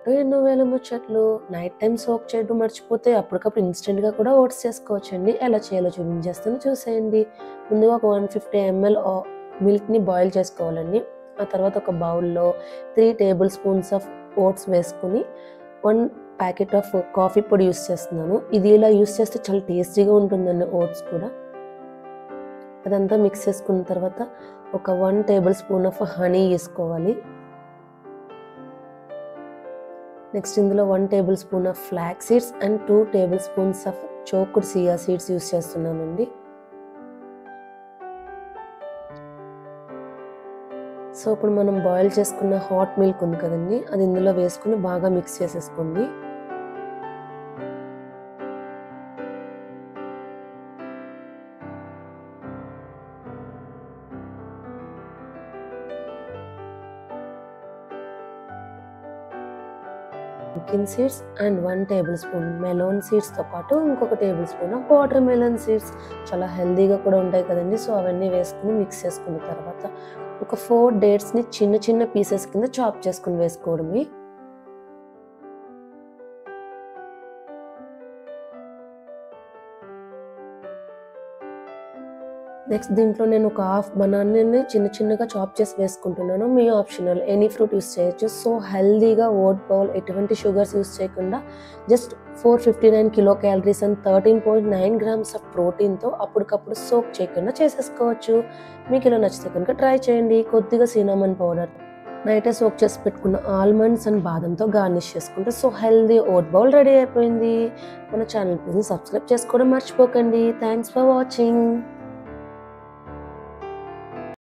To ఎన్నో వేల ముచ్చట్లు. నైట్ టైం సోక్ చేయడం మర్చిపోతే అప్పటికప్పుడు ఇన్స్టెంట్‌గా కూడా ఓట్స్ చేసుకోవచ్చండి. ఎలా చేయాలో చూపించేస్తాను చూసేయండి. ముందుగా ఒక 150 ఎంఎల్ మిల్క్‌ని బాయిల్ చేసుకోవాలండి. ఆ తర్వాత ఒక బౌల్‌లో 3 టేబుల్ స్పూన్స్ ఆఫ్ ఓట్స్ వేసుకొని 1 ప్యాకెట్ ఆఫ్ కాఫీ పొడి యూస్ చేస్తున్నాను. ఇది ఇలా యూస్ చేస్తే చాలా టేస్టీగా ఉంటుందండి ఓట్స్ కూడా. అదంతా మిక్స్ చేసుకున్న తర్వాత ఒక 1 టేబుల్ స్పూన్ ఆఫ్ హనీ వేసుకోవాలి. నెక్స్ట్ ఇందులో 1 tablespoon of flax seeds and 2 tablespoons of soaked chia seeds use చేస్తున్నానండి. సో ఇప్పుడు మనం బాయిల్ చేసుకున్న హాట్ మిల్క్ ఉంది కదండి, అది ఇందులో వేసుకుని బాగా మిక్స్ చేసేసుకోండి. Pumpkin seeds and 1 tablespoon melon సీడ్స్తో పాటు ఇంకొక tablespoon of watermelon seeds చాలా హెల్దీగా కూడా ఉంటాయి కదండి. సో అవన్నీ వేసుకుని మిక్స్ చేసుకున్న తర్వాత ఒక 4 డేట్స్ని చిన్న చిన్న పీసెస్ కింద చాప్ చేసుకుని వేసుకోవడమే. నెక్స్ట్ దీంట్లో నేను ఒక హాఫ్ బనానాని చిన్న చిన్నగా చాప్ చేసి వేసుకుంటున్నాను. మీ ఆప్షనల్ ఎనీ ఫ్రూట్ యూస్ చేయొచ్చు. సో హెల్దీగా ఓట్ బౌల్ ఎటువంటి షుగర్స్ యూస్ చేయకుండా just 459 kilo calories and 13.9 grams of ప్రోటీన్తో అప్పటికప్పుడు సోక్ చేయకుండా చేసేసుకోవచ్చు. మీకు ఇలా నచ్చితే కనుక ట్రై చేయండి. కొద్దిగా సినామన్ పౌడర్, నైటే సోక్ చేసి పెట్టుకున్న ఆల్మండ్స్ అండ్ బాదంతో గార్నిష్ చేసుకుంటే so healthy vote bowl ready అయిపోయింది. మన ఛానల్ ప్లీజ్ సబ్స్క్రైబ్ చేసుకోవడం మర్చిపోకండి. Thanks for watching.